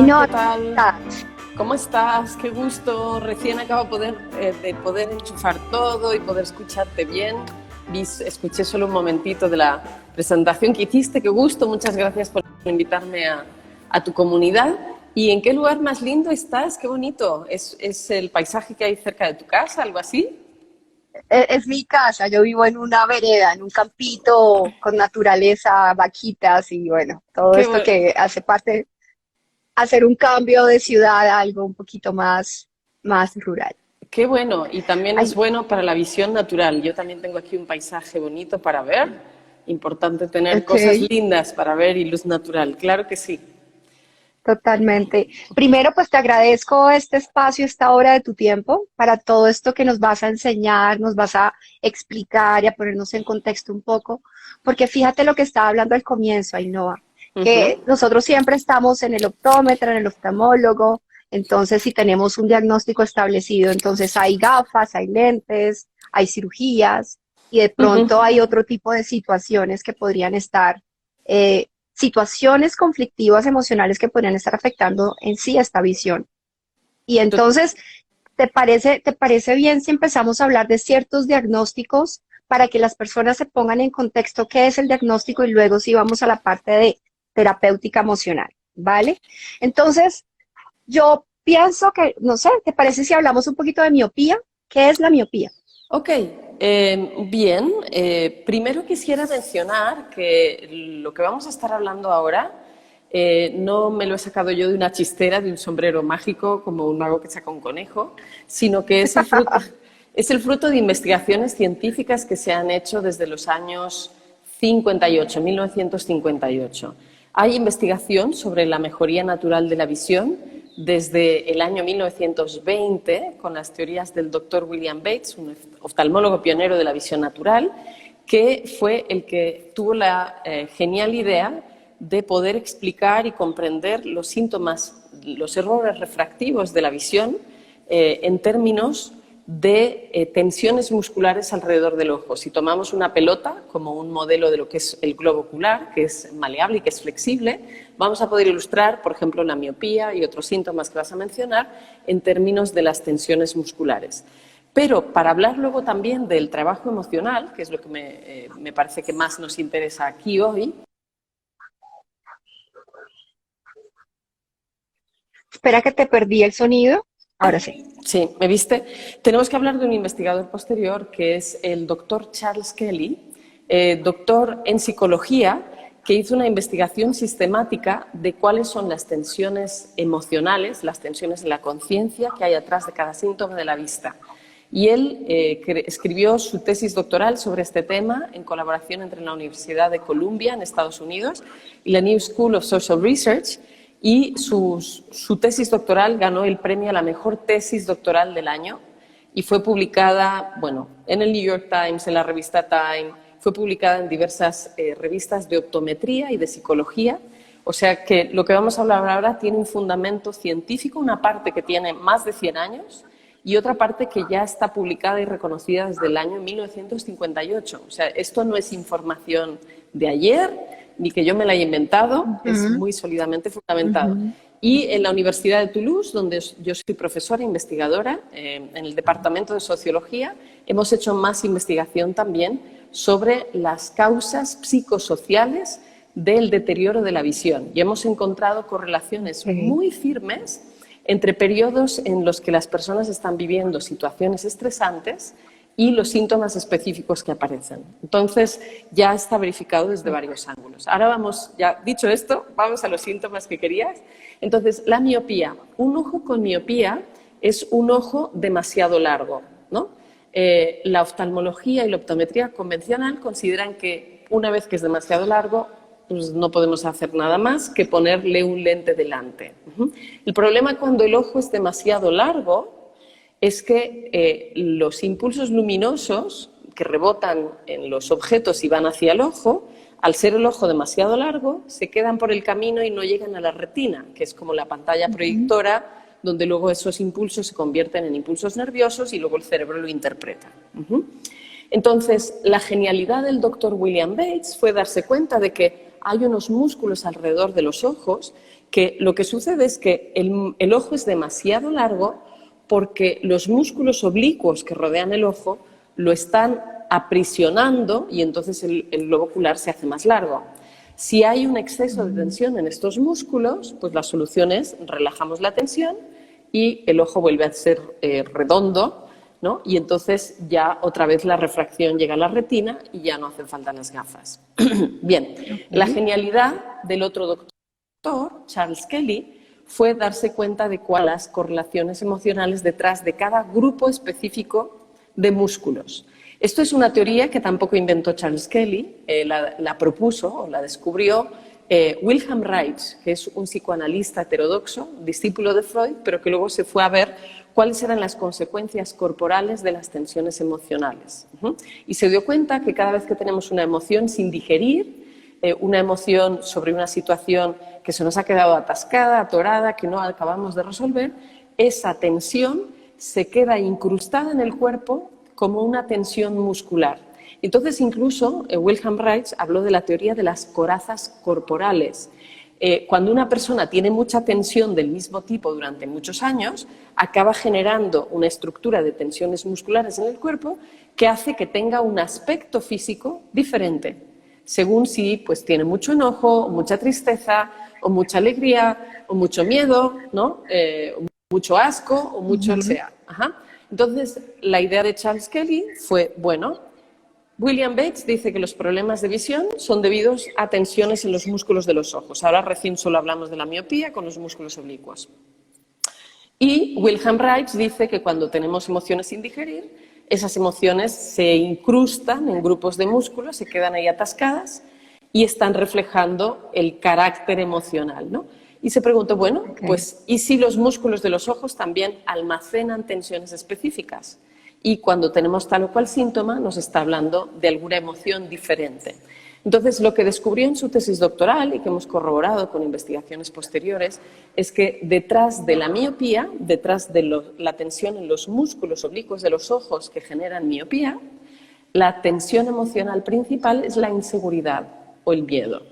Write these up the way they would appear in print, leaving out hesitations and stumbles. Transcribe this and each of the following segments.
Ay, Hola, no, ¿qué tal? ¿Cómo estás? Qué gusto. Recién acabo de poder enchufar todo y poder escucharte bien. Escuché solo un momentito de la presentación que hiciste. Qué gusto. Muchas gracias por invitarme a tu comunidad. ¿Y en qué lugar más lindo estás? Qué bonito. ¿Es el paisaje que hay cerca de tu casa, algo así? es mi casa, yo vivo en una vereda, en un campito con naturaleza, vaquitas y bueno, todo Qué, esto bu- que hace parte, hacer un cambio de ciudad a algo un poquito más rural. Qué bueno. Y también es Ay, bueno para la visión natural. Yo también tengo aquí un paisaje bonito para ver. Importante tener ok, cosas lindas para ver y luz natural. Claro que sí. totalmente. Primero, pues te agradezco este espacio, esta hora de tu tiempo para todo esto que nos vas a enseñar, nos vas a explicar y a ponernos en contexto un poco, porque fíjate lo que estaba hablando al comienzo, Ainhoa, Ujú. que nosotros siempre estamos en el optómetra, en el oftalmólogo, entonces si tenemos un diagnóstico establecido, entonces hay gafas, hay lentes, hay cirugías y de pronto hay otro tipo de situaciones que podrían estar situaciones conflictivas emocionales que podrían estar afectando en sí esta visión. Y To- entonces, te parece bien si empezamos a hablar de ciertos diagnósticos para que las personas se pongan en contexto qué es el diagnóstico y luego sí vamos a la parte de terapéutica emocional, ¿vale? Entonces, yo pienso que, no sé, ¿te parece si hablamos un poquito de miopía? ¿Qué es la miopía? Ok, bien. Primero quisiera mencionar que lo que vamos a estar hablando ahora no me lo he sacado yo de una chistera, de un sombrero mágico, como un mago que saca un conejo, sino que es es el fruto de investigaciones científicas que se han hecho desde los años 58, 1958. Hay investigación sobre la mejoría natural de la visión desde el año 1920 con las teorías del doctor William Bates, un oftalmólogo pionero de la visión natural, que fue el que tuvo la genial idea de poder explicar y comprender los síntomas, los errores refractivos de la visión en términos de tensiones musculares alrededor del ojo. Si tomamos una pelota como un modelo de lo que es el globo ocular, que es maleable y que es flexible, vamos a poder ilustrar, por ejemplo, la miopía y otros síntomas que vas a mencionar en términos de las tensiones musculares. Pero para hablar luego también del trabajo emocional, que es lo que me parece que más nos interesa aquí hoy. Espera que te perdí el sonido. Ahora sí. Sí, ¿me viste? Tenemos que hablar de un investigador posterior que es el doctor Charles Kelly, doctor en psicología, que hizo una investigación sistemática de cuáles son las tensiones emocionales, las tensiones en la conciencia que hay atrás de cada síntoma de la vista. Y él escribió su tesis doctoral sobre este tema en colaboración entre la Universidad de Columbia en Estados Unidos y la New School of Social Research, y su tesis doctoral ganó el premio a la mejor tesis doctoral del año y fue publicada, bueno, en el New York Times, en la revista Time, fue publicada en diversas revistas de optometría y de psicología. O sea que lo que vamos a hablar ahora tiene un fundamento científico, una parte que tiene más de 100 años y otra parte que ya está publicada y reconocida desde el año 1958. O sea, esto no es información de ayer, ni que yo me la haya inventado, es Ujú, muy sólidamente fundamentado. ujú. Y en la Universidad de Toulouse, donde yo soy profesora investigadora en el Departamento de Sociología, hemos hecho más investigación también sobre las causas psicosociales del deterioro de la visión. Y hemos encontrado correlaciones Ok. muy firmes entre periodos en los que las personas están viviendo situaciones estresantes y los síntomas específicos que aparecen. Entonces, ya está verificado desde varios ángulos. Ahora vamos, ya dicho esto, vamos a los síntomas que querías. Entonces, la miopía. Un ojo con miopía es un ojo demasiado largo, ¿no? La oftalmología y la optometría convencional consideran que una vez que es demasiado largo, pues no podemos hacer nada más que ponerle un lente delante. El problema cuando el ojo es demasiado largo es que los impulsos luminosos que rebotan en los objetos y van hacia el ojo, al ser el ojo demasiado largo, se quedan por el camino y no llegan a la retina, que es como la pantalla Ujú. proyectora donde luego esos impulsos se convierten en impulsos nerviosos y luego el cerebro lo interpreta. Entonces, la genialidad del doctor William Bates fue darse cuenta de que hay unos músculos alrededor de los ojos que lo que sucede es que el ojo es demasiado largo porque los músculos oblicuos que rodean el ojo lo están aprisionando y entonces el globo ocular se hace más largo. Si hay un exceso de tensión en estos músculos, pues la solución es relajamos la tensión y el ojo vuelve a ser redondo, ¿no? Y entonces ya otra vez la refracción llega a la retina y ya no hacen falta las gafas. Bien, la genialidad del otro doctor, Charles Kelly, fue darse cuenta de cuáles correlaciones emocionales detrás de cada grupo específico de músculos. Esto es una teoría que tampoco inventó Charles Kelly, la propuso o la descubrió Wilhelm Reich, que es un psicoanalista heterodoxo, discípulo de Freud, pero que luego se fue a ver cuáles eran las consecuencias corporales de las tensiones emocionales. Y se dio cuenta que cada vez que tenemos una emoción sin digerir, una emoción sobre una situación que se nos ha quedado atascada, atorada, que no acabamos de resolver, esa tensión se queda incrustada en el cuerpo como una tensión muscular. Entonces, incluso Wilhelm Reich habló de la teoría de las corazas corporales. Cuando una persona tiene mucha tensión del mismo tipo durante muchos años, acaba generando una estructura de tensiones musculares en el cuerpo que hace que tenga un aspecto físico diferente, según si pues, tiene mucho enojo, o mucha tristeza, o mucha alegría, o mucho miedo, ¿no? O mucho asco, o mucho lo sea. Entonces, la idea de Charles Kelly fue, bueno, William Bates dice que los problemas de visión son debidos a tensiones en los músculos de los ojos. Ahora recién solo hablamos de la miopía con los músculos oblicuos. Y Wilhelm Reich dice que cuando tenemos emociones sin digerir, esas emociones se incrustan en grupos de músculos, se quedan ahí atascadas y están reflejando el carácter emocional, ¿no? Y se preguntó, bueno, pues, ¿y si los músculos de los ojos también almacenan tensiones específicas? Y cuando tenemos tal o cual síntoma, nos está hablando de alguna emoción diferente. Entonces, lo que descubrió en su tesis doctoral y que hemos corroborado con investigaciones posteriores es que detrás de la miopía, detrás de la tensión en los músculos oblicuos de los ojos que generan miopía, la tensión emocional principal es la inseguridad o el miedo.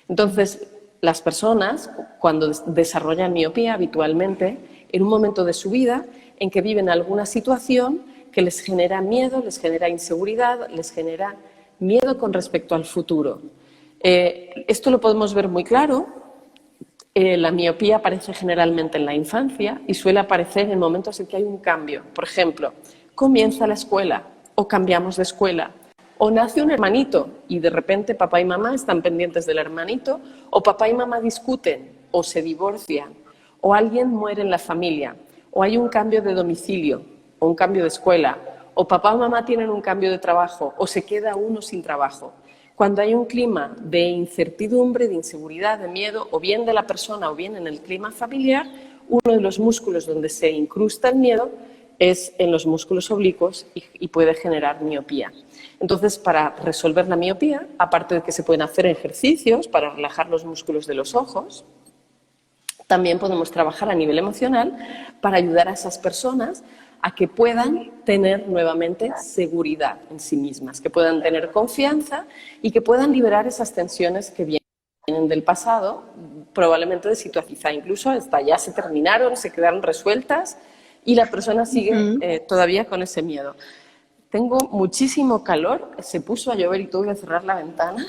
Entonces, las personas, cuando desarrollan miopía habitualmente, en un momento de su vida en que viven alguna situación que les genera miedo, les genera inseguridad, les genera miedo con respecto al futuro. Esto lo podemos ver muy claro. La miopía aparece generalmente en la infancia y suele aparecer en momentos en que hay un cambio. Por ejemplo, comienza la escuela o cambiamos de escuela. O nace un hermanito y de repente papá y mamá están pendientes del hermanito, o papá y mamá discuten o se divorcian, o alguien muere en la familia, o hay un cambio de domicilio o un cambio de escuela, o papá o mamá tienen un cambio de trabajo o se queda uno sin trabajo. Cuando hay un clima de incertidumbre, de inseguridad, de miedo, o bien de la persona o bien en el clima familiar, uno de los músculos donde se incrusta el miedo es en los músculos oblicuos y puede generar miopía. Entonces, para resolver la miopía, aparte de que se pueden hacer ejercicios para relajar los músculos de los ojos, también podemos trabajar a nivel emocional para ayudar a esas personas a que puedan tener nuevamente seguridad en sí mismas, que puedan tener confianza y que puedan liberar esas tensiones que vienen del pasado, probablemente de situación, quizá incluso hasta ya se terminaron, se quedaron resueltas y la persona sigue todavía con ese miedo. Tengo muchísimo calor, se puso a llover y tuve que cerrar la ventana,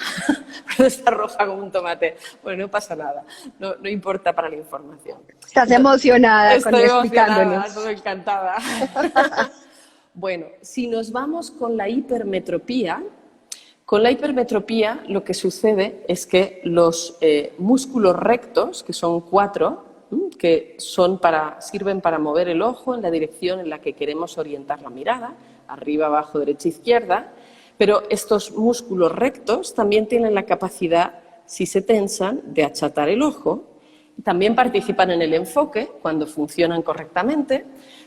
pero está roja como un tomate. Bueno, no pasa nada, no importa para la información. Estás emocionada con explicándonos. explicándonos. Estoy encantada. Bueno, si nos vamos con la hipermetropía lo que sucede es que los músculos rectos, que son 4, que sirven para mover el ojo en la dirección en la que queremos orientar la mirada, arriba, abajo, derecha, izquierda, pero estos músculos rectos también tienen la capacidad, si se tensan, de achatar el ojo. También participan en el enfoque cuando funcionan correctamente,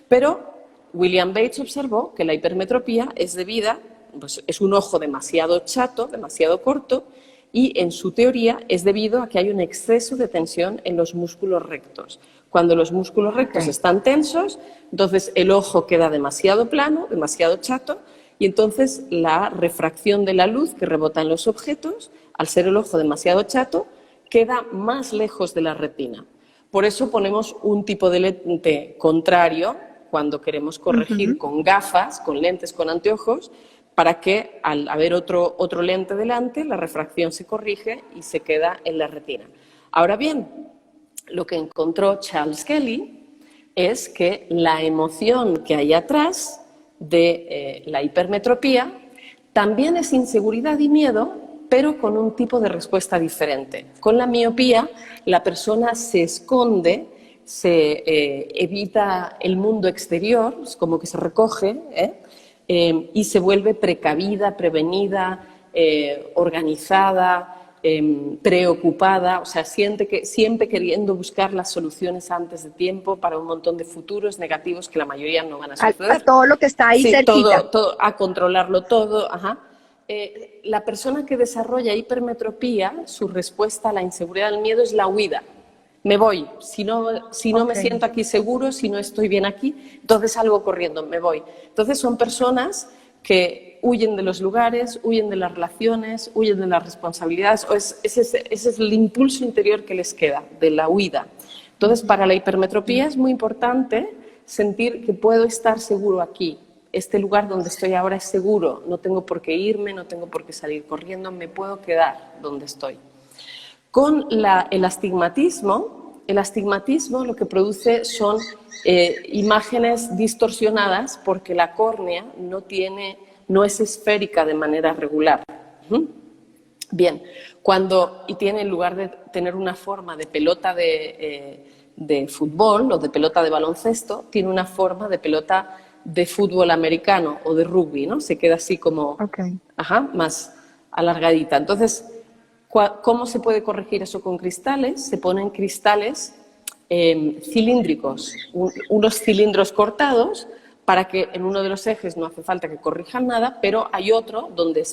pero William Bates observó que la hipermetropía es debida, pues es un ojo demasiado chato, demasiado corto, y en su teoría es debido a que hay un exceso de tensión en los músculos rectos. Cuando los músculos rectos están tensos, entonces el ojo queda demasiado plano, demasiado chato, y entonces la refracción de la luz que rebota en los objetos, al ser el ojo demasiado chato, queda más lejos de la retina. Por eso ponemos un tipo de lente contrario cuando queremos corregir con gafas, con lentes, con anteojos, para que al haber otro lente delante, la refracción se corrige y se queda en la retina. Ahora bien, lo que encontró Charles Kelly es que la emoción que hay atrás de la hipermetropía también es inseguridad y miedo, pero con un tipo de respuesta diferente. Con la miopía, la persona se esconde, se evita el mundo exterior, es como que se recoge, y se vuelve precavida, prevenida, organizada, preocupada, o sea, siempre queriendo buscar las soluciones antes de tiempo para un montón de futuros negativos que la mayoría no van a suceder. A todo lo que está ahí sí, cerquita. todo, a controlarlo todo, ajá. La persona que desarrolla hipermetropía, su respuesta a la inseguridad, al miedo es la huida. Me voy, si no me siento aquí seguro, si no estoy bien aquí, entonces salgo corriendo, me voy. Entonces son personas que huyen de los lugares, huyen de las relaciones, huyen de las responsabilidades, ese es el impulso interior que les queda, de la huida. Entonces, para la hipermetropía es muy importante sentir que puedo estar seguro aquí. Este lugar donde estoy ahora es seguro, no tengo por qué irme, no tengo por qué salir corriendo, me puedo quedar donde estoy. Con el astigmatismo lo que produce son imágenes distorsionadas porque la córnea no es esférica de manera regular. Bien, y tiene, en lugar de tener una forma de pelota de fútbol o de pelota de baloncesto, tiene una forma de pelota de fútbol americano o de rugby, ¿no? Se queda así como más alargadita. Entonces, ¿cómo se puede corregir eso con cristales? Se ponen cristales cilíndricos, unos cilindros cortados para que en uno de los ejes no hace falta que corrijan nada, pero hay otro donde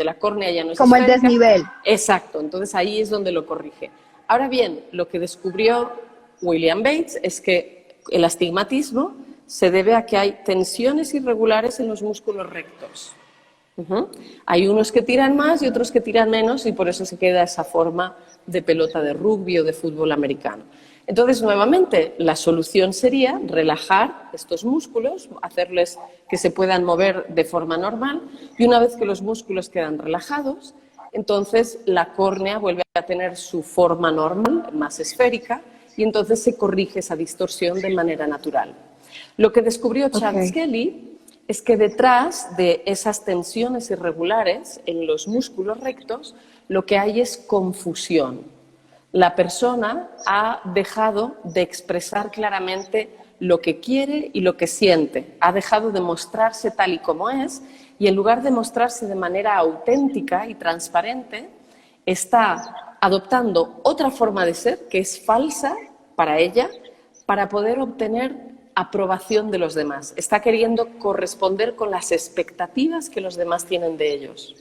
la córnea ya no es como esférica. el desnivel. Exacto, entonces ahí es donde lo corrige. Ahora bien, lo que descubrió William Bates es que el astigmatismo se debe a que hay tensiones irregulares en los músculos rectos. Hay unos que tiran más y otros que tiran menos y por eso se queda esa forma de pelota de rugby o de fútbol americano. Entonces, nuevamente, la solución sería relajar estos músculos, hacerles que se puedan mover de forma normal y una vez que los músculos quedan relajados, entonces la córnea vuelve a tener su forma normal, más esférica, y entonces se corrige esa distorsión de manera natural. Lo que descubrió Charles Kelly es que detrás de esas tensiones irregulares en los músculos rectos lo que hay es confusión. La persona ha dejado de expresar claramente lo que quiere y lo que siente, ha dejado de mostrarse tal y como es y en lugar de mostrarse de manera auténtica y transparente, está adoptando otra forma de ser que es falsa para ella para poder obtener aprobación de los demás. Está queriendo corresponder con las expectativas que los demás tienen de ellos.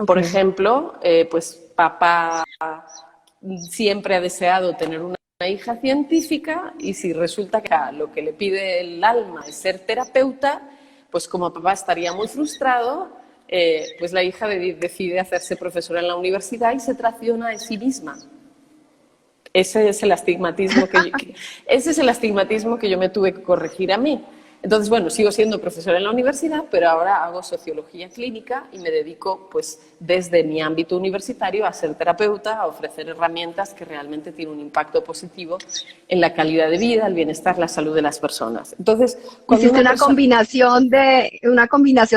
Por ejemplo, pues papá siempre ha deseado tener una hija científica y si resulta que lo que le pide el alma es ser terapeuta, pues como papá estaría muy frustrado, pues la hija decide hacerse profesora en la universidad y se traiciona a sí misma. Ese es el astigmatismo que yo me tuve que corregir a mí. Entonces, bueno, sigo siendo profesora en la universidad, pero ahora hago sociología clínica y me dedico, pues, desde mi ámbito universitario a ser terapeuta, a ofrecer herramientas que realmente tienen un impacto positivo en la calidad de vida, el bienestar, la salud de las personas. Entonces, hiciste una combinación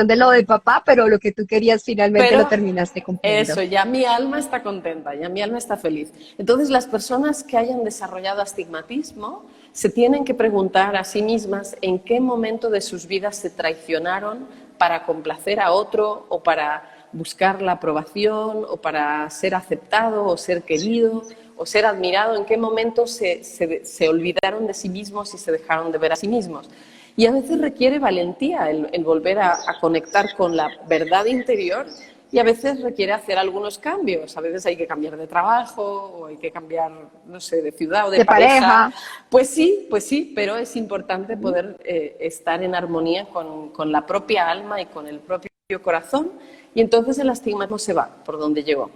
de lo de papá, pero lo que tú querías finalmente lo terminaste cumpliendo. Eso, ya mi alma está contenta, ya mi alma está feliz. Entonces, las personas que hayan desarrollado astigmatismo se tienen que preguntar a sí mismas en qué momento de sus vidas se traicionaron para complacer a otro o para buscar la aprobación o para ser aceptado o ser querido o ser admirado, en qué momento se olvidaron de sí mismos y se dejaron de ver a sí mismos. Y a veces requiere valentía el volver a conectar con la verdad interior y a veces requiere hacer algunos cambios. A veces hay que cambiar de trabajo o hay que cambiar, no sé, de ciudad o de pareja. Pues sí, pero es importante poder estar en armonía con la propia alma y con el propio corazón y entonces el astigmatismo se va por donde llegó.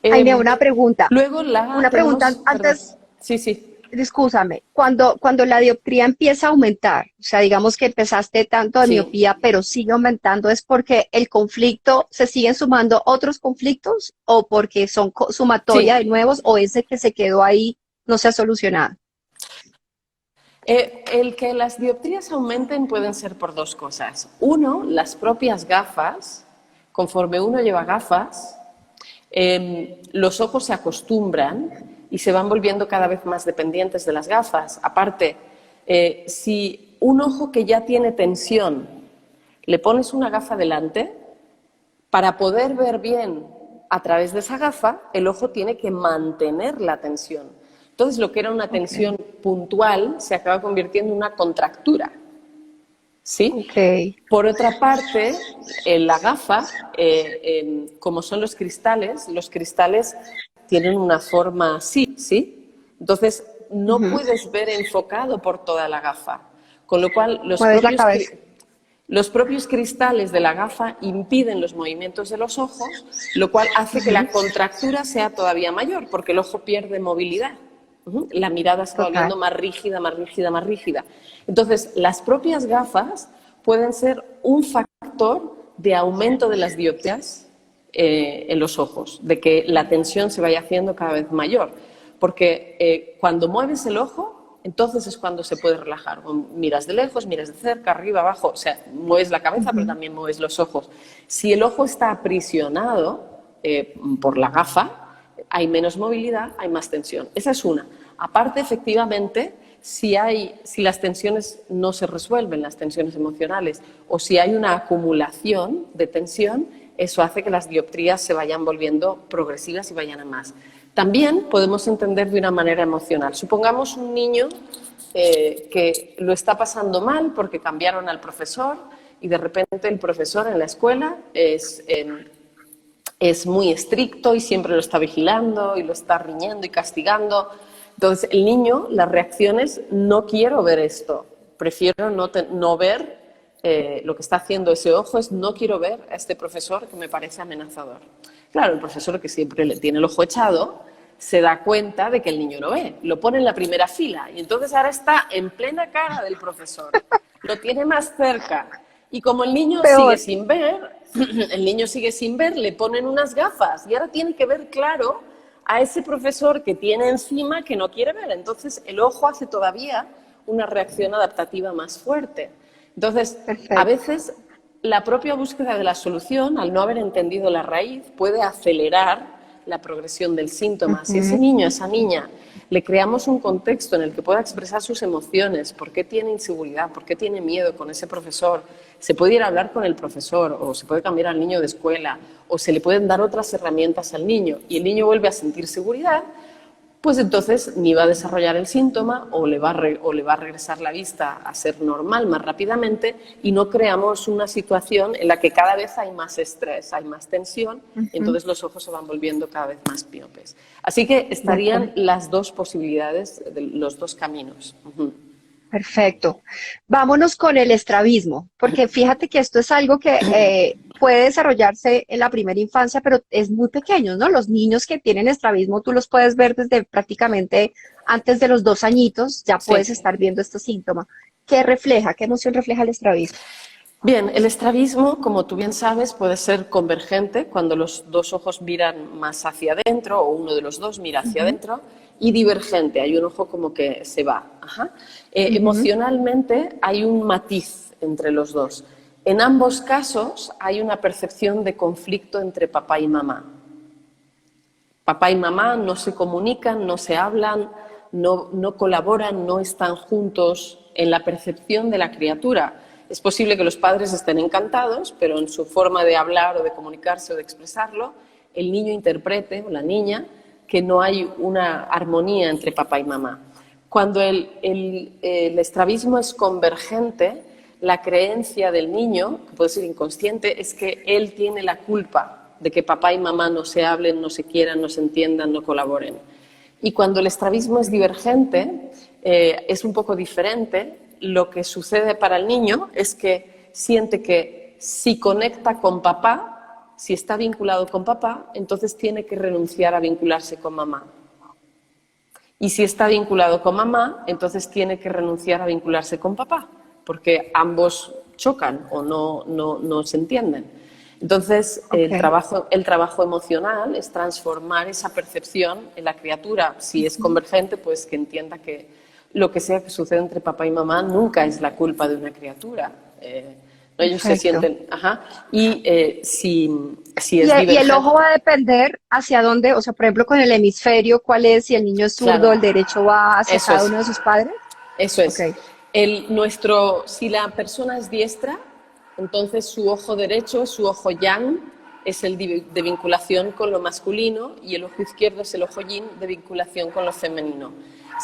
Jaime, una pregunta. Luego Una pregunta antes. Perdón. Sí, sí. Discúlpame, cuando la dioptría empieza a aumentar, o sea, digamos que empezaste tanto de Sí. miopía, pero sigue aumentando, ¿es porque el conflicto, se siguen sumando otros conflictos o porque son sumatoria de Sí, nuevos o ese que se quedó ahí no se ha solucionado? el que las dioptrías aumenten pueden ser por dos cosas. Uno, las propias gafas, conforme uno lleva gafas, los ojos se acostumbran y se van volviendo cada vez más dependientes de las gafas. Aparte, si un ojo que ya tiene tensión le pones una gafa delante, para poder ver bien a través de esa gafa, el ojo tiene que mantener la tensión. Entonces, lo que era una Ok, tensión puntual se acaba convirtiendo en una contractura. ¿Sí? ok, Por otra parte, en la gafa, como son los cristales tienen una forma así, ¿sí? Entonces, no ujú. puedes ver enfocado por toda la gafa. Con lo cual, Mueves la cabeza. los propios cristales de la gafa impiden los movimientos de los ojos, lo cual hace que la Ujú. contractura sea todavía mayor, porque el ojo pierde movilidad. La mirada se va Total. volviendo más rígida, más rígida, más rígida. Entonces, las propias gafas pueden ser un factor de aumento de las dioptrías en los ojos, de que la tensión se vaya haciendo cada vez mayor. Porque cuando mueves el ojo, entonces es cuando se puede relajar. O miras de lejos, miras de cerca, arriba, abajo, o sea, mueves la cabeza, pero Ujú. también mueves los ojos. Si el ojo está aprisionado por la gafa, hay menos movilidad, hay más tensión. Esa es una. Aparte, efectivamente, si las tensiones no se resuelven, las tensiones emocionales, o si hay una acumulación de tensión, eso hace que las dioptrías se vayan volviendo progresivas y vayan a más. También podemos entender de una manera emocional. Supongamos un niño que lo está pasando mal porque cambiaron al profesor y de repente el profesor en la escuela es muy estricto y siempre lo está vigilando y lo está riñendo y castigando. Entonces, el niño, las reacciones, no quiero ver esto, prefiero no ver lo que está haciendo ese ojo, es no quiero ver a este profesor que me parece amenazador. Claro, el profesor que siempre le tiene el ojo echado se da cuenta de que el niño no ve, lo pone en la primera fila y entonces ahora está en plena cara del profesor, lo tiene más cerca y como el niño sigue Peor. sin ver, el niño sigue sin ver, le ponen unas gafas y ahora tiene que ver claro a ese profesor que tiene encima que no quiere ver. Entonces el ojo hace todavía una reacción adaptativa más fuerte. Entonces, a Perfecto. veces la propia búsqueda de la solución, al no haber entendido la raíz, puede acelerar la progresión del síntoma. Si ese Ujú. niño, esa niña, le creamos un contexto en el que pueda expresar sus emociones, por qué tiene inseguridad, por qué tiene miedo con ese profesor, se puede ir a hablar con el profesor o se puede cambiar al niño de escuela o se le pueden dar otras herramientas al niño y el niño vuelve a sentir seguridad, pues entonces ni va a desarrollar el síntoma o le va a regresar la vista a ser normal más rápidamente y no creamos una situación en la que cada vez hay más estrés, hay más tensión y Ujú. entonces los ojos se van volviendo cada vez más miopes. Así que De estarían acuerdo. las dos posibilidades, los dos caminos. Perfecto. Vámonos con el estrabismo, porque fíjate que esto es algo que puede desarrollarse en la primera infancia, pero es muy pequeño, ¿no? Los niños que tienen estrabismo, tú los puedes ver desde prácticamente antes de los 2 añitos, ya puedes Sí. estar viendo este síntoma. ¿Qué refleja? ¿Qué emoción refleja el estrabismo? Bien, el estrabismo, como tú bien sabes, puede ser convergente cuando los dos ojos miran más hacia adentro o uno de los dos mira hacia Ujú, adentro y divergente, hay un ojo como que se va. Ajá. ujú. Emocionalmente hay un matiz entre los dos. En ambos casos hay una percepción de conflicto entre papá y mamá. Papá y mamá no se comunican, no se hablan, no colaboran, no están juntos en la percepción de la criatura. Es posible que los padres estén encantados, pero en su forma de hablar o de comunicarse o de expresarlo, el niño interprete o la niña que no hay una armonía entre papá y mamá. Cuando el estrabismo es convergente, la creencia del niño, que puede ser inconsciente, es que él tiene la culpa de que papá y mamá no se hablen, no se quieran, no se entiendan, no colaboren. Y cuando el estrabismo es divergente, es un poco diferente. Lo que sucede para el niño es que siente que si conecta con papá, si está vinculado con papá, entonces tiene que renunciar a vincularse con mamá. Y si está vinculado con mamá, entonces tiene que renunciar a vincularse con papá, porque ambos chocan o no se entienden. Entonces, Ok. el trabajo emocional es transformar esa percepción en la criatura. Si es convergente, pues que entienda que lo que sea que suceda entre papá y mamá nunca es la culpa de una criatura. ¿No? Ellos se Perfecto. sienten... Ajá. Y si Y, es y el divergente, ojo va a depender hacia dónde, o sea, por ejemplo, con el hemisferio, ¿cuál es? Si el niño es claro, zurdo, el derecho va hacia eso cada es. uno de sus padres. Eso Ok, es. Si la persona es diestra, entonces su ojo derecho, su ojo yang, es el de vinculación con lo masculino y el ojo izquierdo es el ojo yin de vinculación con lo femenino.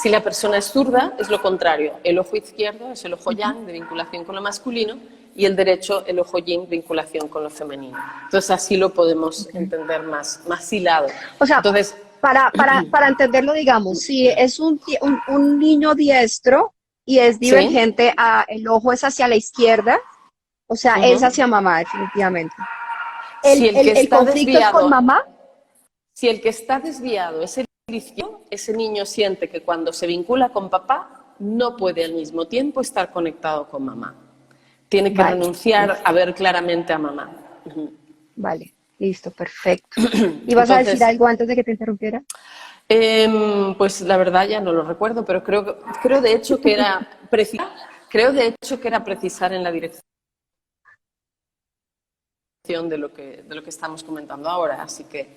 Si la persona es zurda, es lo contrario. El ojo izquierdo es el ojo yang de vinculación con lo masculino y el derecho el ojo yin vinculación con lo femenino. Entonces así lo podemos ok. entender más hilado. O sea, Entonces, para entenderlo, digamos, si es un niño diestro y es sí. divergente, el ojo es hacia la izquierda, o sea, es Ujú. hacia mamá, definitivamente. Si el que El está conflicto es con desviado mamá. Si el que está desviado es el izquierdo, ese niño siente que cuando se vincula con papá no puede al mismo tiempo estar conectado con mamá. Tiene que Vale, renunciar a listo. ver claramente a mamá. Vale, listo, perfecto. ¿Y vas a decir Entonces, algo antes de que te interrumpiera? pues la verdad ya no lo recuerdo, pero creo de hecho que era precisar en la dirección de lo que estamos comentando ahora, así que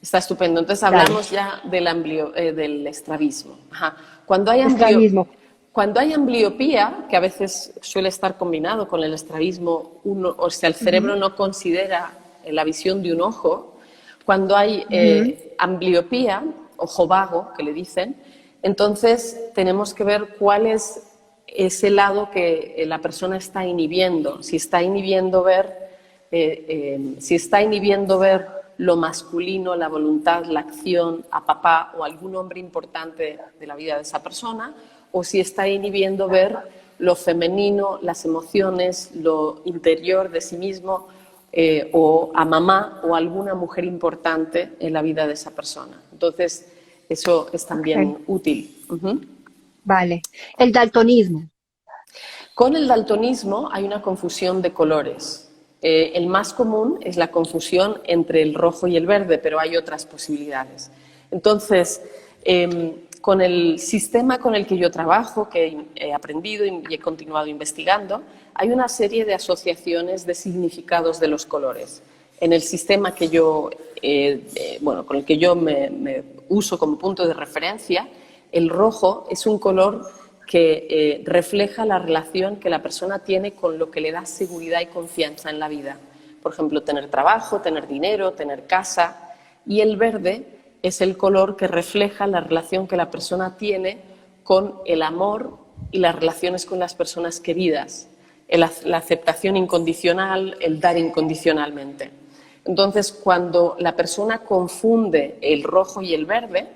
está estupendo. Entonces Dale, hablamos ya del estrabismo. Ajá. Cuando hay estrabismo. cuando hay ambliopía, que a veces suele estar combinado con el estrabismo, o sea, el Ujú, cerebro no considera la visión de un ojo, cuando hay ujú. ambliopía, ojo vago, que le dicen, entonces tenemos que ver cuál es ese lado que la persona está inhibiendo. Si está inhibiendo ver lo masculino, la voluntad, la acción a papá o algún hombre importante de la vida de esa persona, o si está inhibiendo ver lo femenino, las emociones, lo interior de sí mismo, o a mamá o a alguna mujer importante en la vida de esa persona. Entonces, eso es Ok, también útil. Ujú. vale. El daltonismo. Con el daltonismo hay una confusión de colores. El más común es la confusión entre el rojo y el verde, pero hay otras posibilidades. Entonces, con el sistema con el que yo trabajo, que he aprendido y he continuado investigando, hay una serie de asociaciones de significados de los colores. En el sistema que con el que yo me uso como punto de referencia, el rojo es un color que refleja la relación que la persona tiene con lo que le da seguridad y confianza en la vida. Por ejemplo, tener trabajo, tener dinero, tener casa. Y el verde es el color que refleja la relación que la persona tiene con el amor y las relaciones con las personas queridas, la aceptación incondicional, el dar incondicionalmente. Entonces, cuando la persona confunde el rojo y el verde,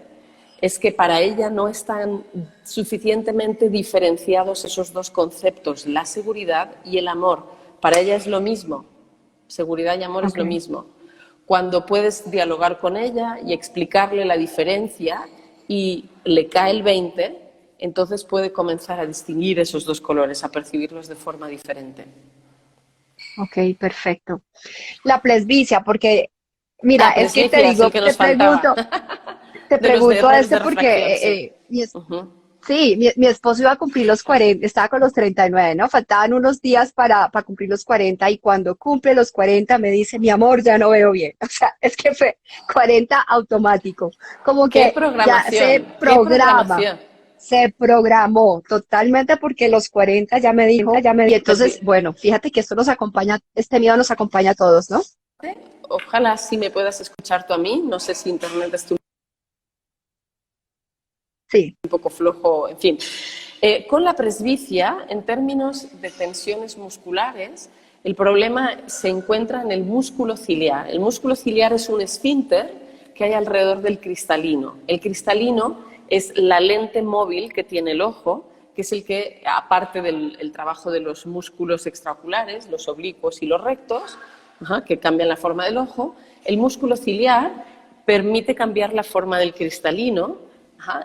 es que para ella no están suficientemente diferenciados esos dos conceptos, la seguridad y el amor. Para ella es lo mismo, seguridad y amor es Ok, lo mismo. Cuando puedes dialogar con ella y explicarle la diferencia y le cae el 20, entonces puede comenzar a distinguir esos dos colores, a percibirlos de forma diferente. ok, perfecto. La presbicia, porque, mira, Ah, es que te presbicia es el digo, que nos faltaba, te de los pregunto errores este de refracción, porque sí. Uh-huh. sí, mi esposo iba a cumplir los 40, estaba con los 39, ¿no? Faltaban unos días para cumplir los 40 y cuando cumple los 40 me dice, mi amor, ya no veo bien. O sea, es que fue 40 automático. Como ¡Qué que ya programación! ¡Qué programación! se programó totalmente porque los 40 ya me dijo, y entonces, Lesbi- bueno, fíjate que esto nos acompaña, este miedo nos acompaña a todos, ¿no? Ojalá sí me puedas escuchar tú a mí. No sé si internet es Sí, un poco flojo, en fin. Con la presbicia, en términos de tensiones musculares, el problema se encuentra en el músculo ciliar. El músculo ciliar es un esfínter que hay alrededor del cristalino. El cristalino es la lente móvil que tiene el ojo, que es el que, aparte del trabajo de los músculos extraoculares, los oblicuos y los rectos, que cambian la forma del ojo, el músculo ciliar permite cambiar la forma del cristalino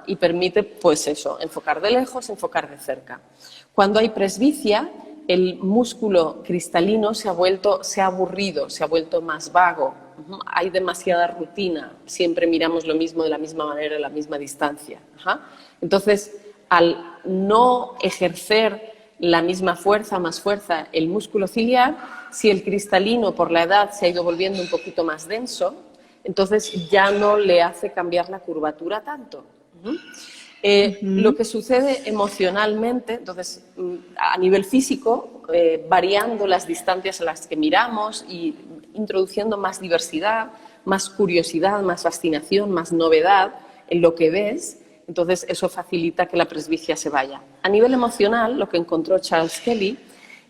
y permite, pues eso, enfocar de lejos, enfocar de cerca. Cuando hay presbicia, el músculo cristalino se ha aburrido, se ha vuelto más vago. Hay demasiada rutina, siempre miramos lo mismo de la misma manera, a la misma distancia. Entonces, al no ejercer la misma fuerza, más fuerza, el músculo ciliar, si el cristalino por la edad se ha ido volviendo un poquito más denso, entonces ya no le hace cambiar la curvatura tanto. Lo que sucede emocionalmente, entonces, a nivel físico, variando las distancias a las que miramos y introduciendo más diversidad, más curiosidad, más fascinación, más novedad en lo que ves, entonces eso facilita que la presbicia se vaya. A nivel emocional, lo que encontró Charles Kelly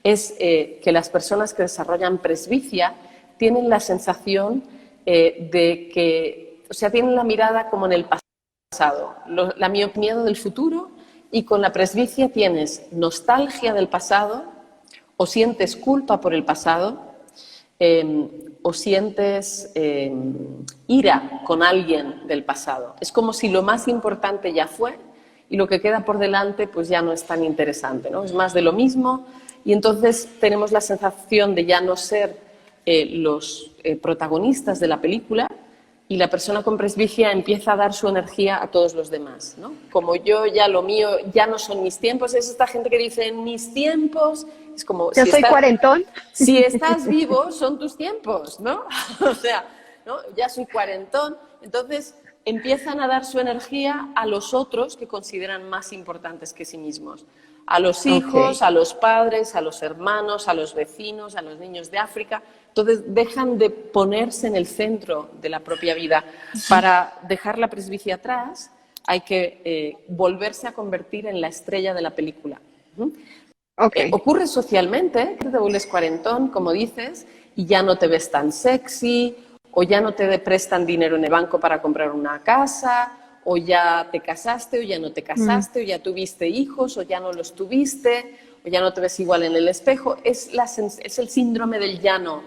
es que las personas que desarrollan presbicia tienen la sensación de que, o sea, tienen la mirada como en el pasado, la miedo del futuro, y con la presbicia tienes nostalgia del pasado, o sientes culpa por el pasado, o sientes ira con alguien del pasado. Es como si lo más importante ya fue y lo que queda por delante pues ya no es tan interesante, ¿no? Es más de lo mismo, y entonces tenemos la sensación de ya no ser los protagonistas de la película, y la persona con presbicia empieza a dar su energía a todos los demás, ¿no? Como yo, ya lo mío, ya no son mis tiempos. Es esta gente que dice, en mis tiempos, es como... Yo soy cuarentón. Si estás vivo, son tus tiempos, ¿no? O sea, ¿no? Ya soy cuarentón. Entonces, empiezan a dar su energía a los otros que consideran más importantes que sí mismos. A los hijos, a los padres, a los hermanos, a los vecinos, a los niños de África. Entonces dejan de ponerse en el centro de la propia vida. Para dejar la presbicia atrás hay que volverse a convertir en la estrella de la película. Ocurre socialmente, que te vuelves cuarentón, como dices, y ya no te ves tan sexy, o ya no te prestan dinero en el banco para comprar una casa, o ya te casaste, o ya no te casaste, o ya tuviste hijos, o ya no los tuviste, o ya no te ves igual en el espejo. Es el síndrome del ya no,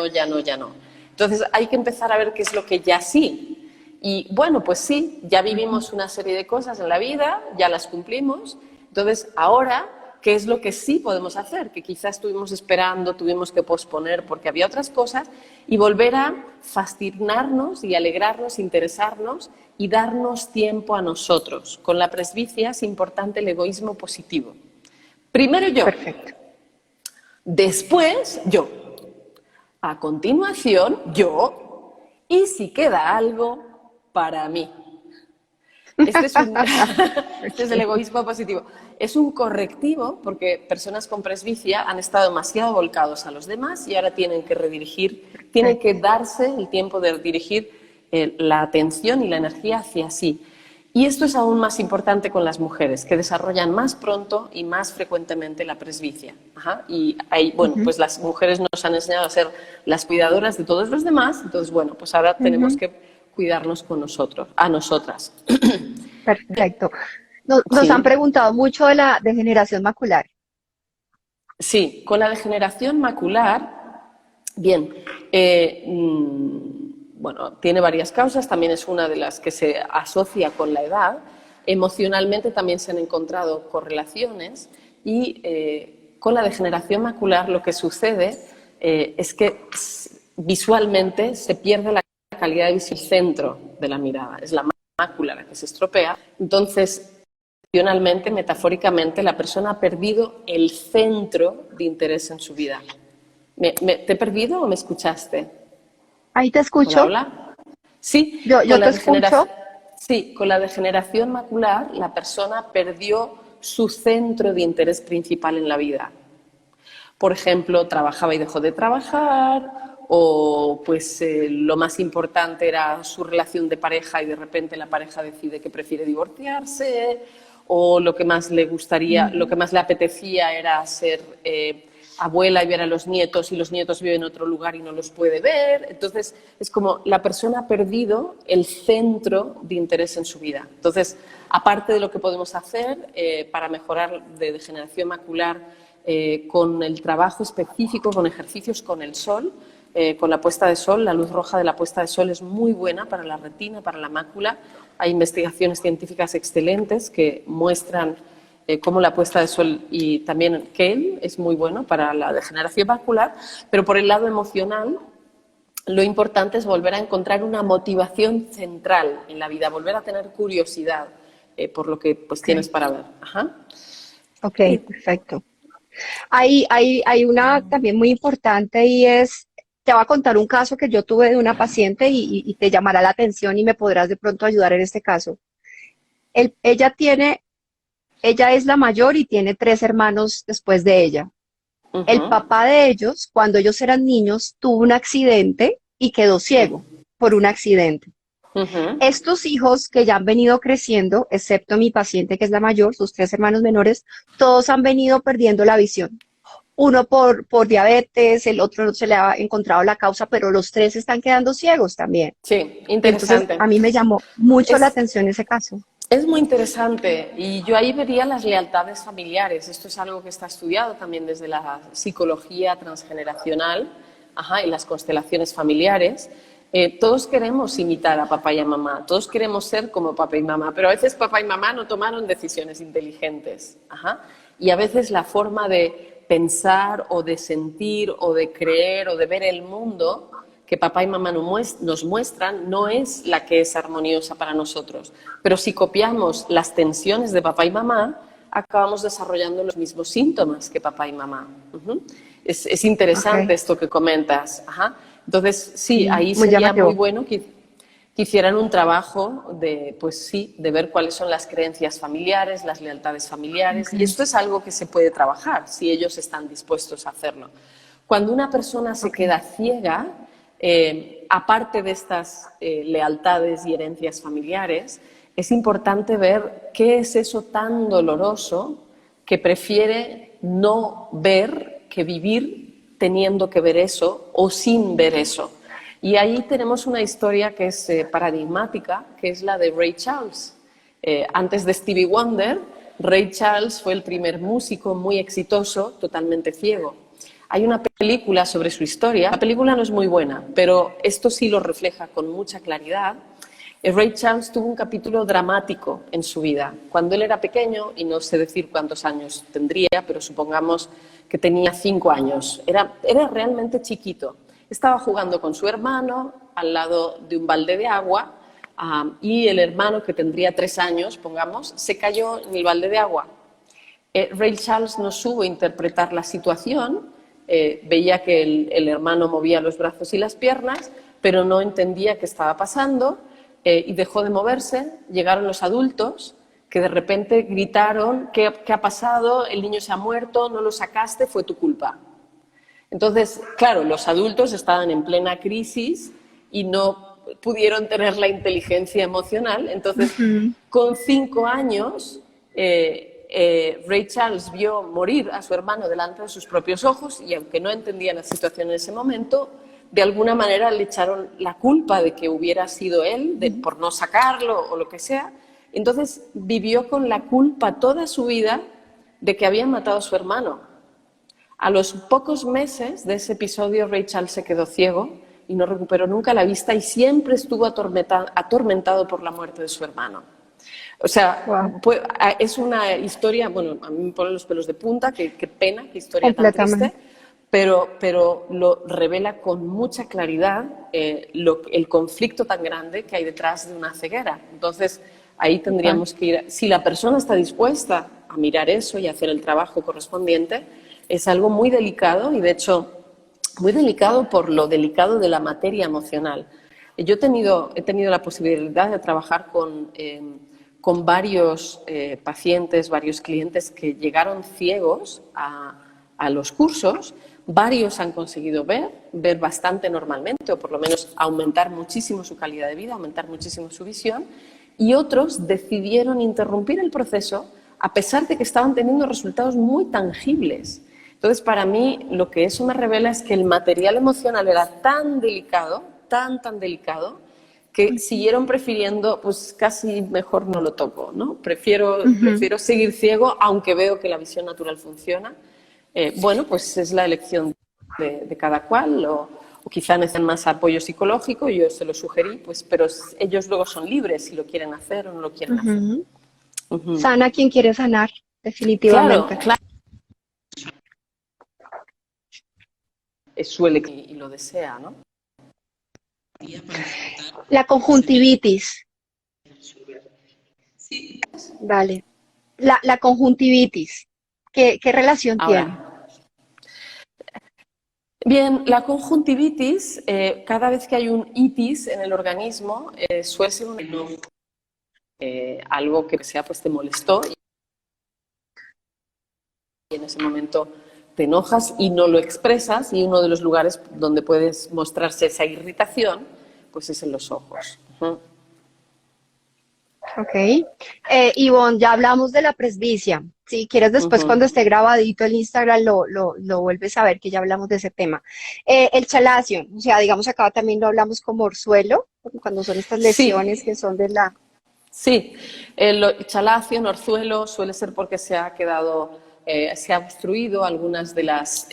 ya no. Entonces hay que empezar a ver qué es lo que ya sí. Y bueno, pues sí, ya vivimos una serie de cosas en la vida, ya las cumplimos. Entonces ahora, ¿qué es lo que sí podemos hacer? Que quizás estuvimos esperando, tuvimos que posponer porque había otras cosas, y volver a fascinarnos y alegrarnos, interesarnos y darnos tiempo a nosotros. Con la presbicia es importante el egoísmo positivo. Primero yo. Perfecto. Después yo. A continuación yo. Y si queda algo, para mí. Este es el egoísmo positivo. Es un correctivo porque personas con presbicia han estado demasiado volcados a los demás y ahora tienen que redirigir, tienen que darse el tiempo de dirigir la atención y la energía hacia sí. Y esto es aún más importante con las mujeres, que desarrollan más pronto y más frecuentemente la presbicia. Y ahí, bueno, pues las mujeres nos han enseñado a ser las cuidadoras de todos los demás, entonces, bueno, pues ahora tenemos que cuidarnos con nosotros, a nosotras. Perfecto. Nos han preguntado mucho de la degeneración macular. Sí, con la degeneración macular, bien, bueno, tiene varias causas, también es una de las que se asocia con la edad. Emocionalmente también se han encontrado correlaciones, y con la degeneración macular lo que sucede es que visualmente se pierde la calidad de visión, el centro de la mirada, es la mácula la que se estropea. Entonces, emocionalmente, metafóricamente, la persona ha perdido el centro de interés en su vida. ¿Te he perdido o me escuchaste? Ahí te escucho. Hola. Sí, yo te escucho. Sí, con la degeneración macular la persona perdió su centro de interés principal en la vida. Por ejemplo, trabajaba y dejó de trabajar, o pues lo más importante era su relación de pareja y de repente la pareja decide que prefiere divorciarse, o lo que más le gustaría, lo que más le apetecía era ser abuela y ver a los nietos y los nietos viven en otro lugar y no los puede ver. Entonces, es como la persona ha perdido el centro de interés en su vida. Entonces, aparte de lo que podemos hacer para mejorar de degeneración macular con el trabajo específico, con ejercicios con el sol, con la puesta de sol, la luz roja de la puesta de sol es muy buena para la retina, para la mácula. Hay investigaciones científicas excelentes que muestran cómo la puesta de sol y también Kale es muy bueno para la degeneración macular, pero por el lado emocional lo importante es volver a encontrar una motivación central en la vida, volver a tener curiosidad por lo que pues, tienes para ver. Ajá. Ok, perfecto. Hay una también muy importante y es, te voy a contar un caso que yo tuve de una paciente y te llamará la atención y me podrás de pronto ayudar en este caso. Ella ella es la mayor y tiene tres hermanos después de ella. El Uh-huh. papá de ellos, cuando ellos eran niños, tuvo un accidente y quedó ciego por un accidente. Uh-huh. Estos hijos que ya han venido creciendo, excepto mi paciente que es la mayor, sus tres hermanos menores, todos han venido perdiendo la visión. Uno por diabetes, el otro no se le ha encontrado la causa, pero los tres están quedando ciegos también. Sí, Entonces, interesante. a mí me llamó mucho la Es, atención ese caso. Es muy interesante y yo ahí vería las lealtades familiares. Esto es algo que está estudiado también desde la psicología transgeneracional, ajá, y las constelaciones familiares. Todos queremos imitar a papá y a mamá, todos queremos ser como papá y mamá, pero a veces papá y mamá no tomaron decisiones inteligentes. Ajá, y a veces la forma de pensar o de sentir o de creer o de ver el mundo que papá y mamá nos muestran no es la que es armoniosa para nosotros. Pero si copiamos las tensiones de papá y mamá, acabamos desarrollando los mismos síntomas que papá y mamá. Uh-huh. Es interesante Ok, esto que comentas. Ajá. Entonces, sí, sí, ahí muy sería muy llamativo. bueno que hicieran un trabajo de, pues sí, de ver cuáles son las creencias familiares, las lealtades familiares. Y Okay, esto es algo que se puede trabajar si ellos están dispuestos a hacerlo. Cuando una persona se okay, queda ciega, aparte de estas lealtades y herencias familiares, es importante ver qué es eso tan doloroso que prefiere no ver que vivir teniendo que ver eso o sin ver eso. Y ahí tenemos una historia que es paradigmática, que es la de Ray Charles. Antes de Stevie Wonder, Ray Charles fue el primer músico muy exitoso, totalmente ciego. Hay una película sobre su historia. La película no es muy buena, pero esto sí lo refleja con mucha claridad. Ray Charles tuvo un capítulo dramático en su vida. Cuando él era pequeño, y no sé decir cuántos años tendría, pero supongamos que tenía 5 años, era realmente chiquito. Estaba jugando con su hermano al lado de un balde de agua y el hermano, que tendría 3 años, pongamos, se cayó en el balde de agua. Ray Charles no supo interpretar la situación, veía que el hermano movía los brazos y las piernas, pero no entendía qué estaba pasando y dejó de moverse. Llegaron los adultos que de repente gritaron: ¿qué ha pasado? El niño se ha muerto, no lo sacaste, fue tu culpa. Entonces, claro, los adultos estaban en plena crisis y no pudieron tener la inteligencia emocional. Entonces, ujú, con 5 años, Ray Charles vio morir a su hermano delante de sus propios ojos y, aunque no entendía la situación en ese momento, de alguna manera le echaron la culpa de que hubiera sido él, por no sacarlo o lo que sea. Entonces vivió con la culpa toda su vida de que habían matado a su hermano. A los pocos meses de ese episodio, Ray Charles se quedó ciego y no recuperó nunca la vista y siempre estuvo atormentado por la muerte de su hermano. O sea, wow, es una historia, bueno, a mí me ponen los pelos de punta, qué pena, qué historia tan triste, completamente. pero lo revela con mucha claridad el conflicto tan grande que hay detrás de una ceguera. Entonces, ahí Total. tendríamos que ir. Si la persona está dispuesta a mirar eso y hacer el trabajo correspondiente, es algo muy delicado y, de hecho, muy delicado por lo delicado de la materia emocional. Yo he tenido la posibilidad de trabajar con varios pacientes, varios clientes que llegaron ciegos a los cursos. Varios han conseguido ver bastante normalmente, o por lo menos aumentar muchísimo su calidad de vida, aumentar muchísimo su visión, y otros decidieron interrumpir el proceso a pesar de que estaban teniendo resultados muy tangibles. Entonces, para mí, lo que eso me revela es que el material emocional era tan delicado, tan delicado, que siguieron prefiriendo, pues casi mejor no lo toco, ¿no? Prefiero seguir ciego, aunque veo que la visión natural funciona. Bueno, pues es la elección de cada cual, o quizá necesitan más apoyo psicológico, yo se lo sugerí, pues, pero ellos luego son libres si lo quieren hacer o no lo quieren hacer. Sana quien quiere sanar, Claro, definitivamente. claro. Es su elección y lo desea, ¿no? La conjuntivitis. Dale. La conjuntivitis. ¿Qué relación tiene? Ahora, bien, la conjuntivitis, cada vez que hay un itis en el organismo, suele ser algo que sea, pues te molestó y en ese momento te enojas y no lo expresas, y uno de los lugares donde puedes mostrarse esa irritación, pues es en los ojos. Ok. Ivonne, ya hablamos de la presbicia. Si quieres, después cuando esté grabadito el Instagram lo vuelves a ver, que ya hablamos de ese tema. El chalacio, o sea, digamos acá también lo hablamos como orzuelo, cuando son estas lesiones Sí, que son de la... sí, el chalacio, orzuelo, suele ser porque se ha quedado, se ha obstruido algunas de las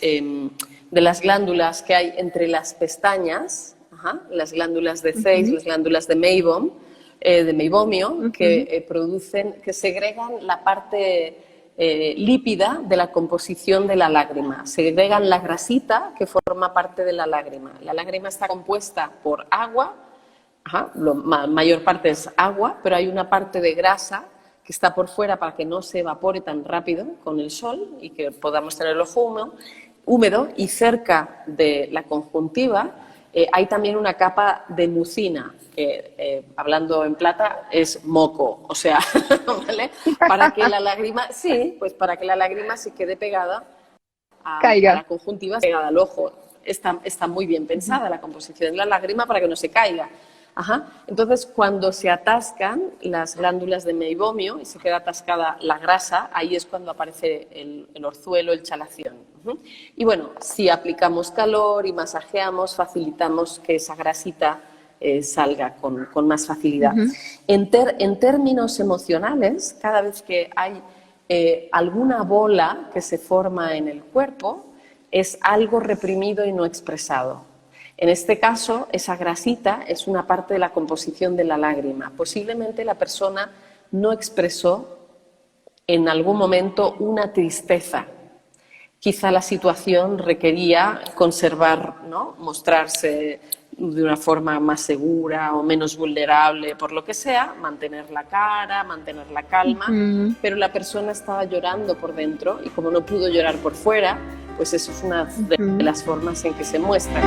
glándulas que hay entre las pestañas, las glándulas de Zeiss, Ujú, las glándulas de meibomio, que ujú, producen, que segregan la parte lípida de la composición de la lágrima. Segregan la grasita que forma parte de la lágrima. La lágrima está compuesta por agua. Mayor parte es agua, pero hay una parte de grasa que está por fuera para que no se evapore tan rápido con el sol y que podamos tener el ojo húmedo, y cerca de la conjuntiva hay también una capa de mucina, que hablando en plata es moco, o sea, ¿vale? Para que la lágrima, sí, pues para que la lágrima se quede pegada a la caiga. conjuntiva, pegada al ojo. Está muy bien pensada la composición de la lágrima para que no se caiga. Entonces, cuando se atascan las glándulas de meibomio y se queda atascada la grasa, ahí es cuando aparece el orzuelo, el chalación. Y bueno, si aplicamos calor y masajeamos, facilitamos que esa grasita salga con más facilidad. Ujú. En términos emocionales, cada vez que hay alguna bola que se forma en el cuerpo, es algo reprimido y no expresado. En este caso, esa grasita es una parte de la composición de la lágrima. Posiblemente la persona no expresó en algún momento una tristeza. Quizá la situación requería conservar, ¿no? Mostrarse de una forma más segura o menos vulnerable, por lo que sea, mantener la cara, mantener la calma, Ujú. pero la persona estaba llorando por dentro y como no pudo llorar por fuera, pues eso es una de Ujú. las formas en que se muestra.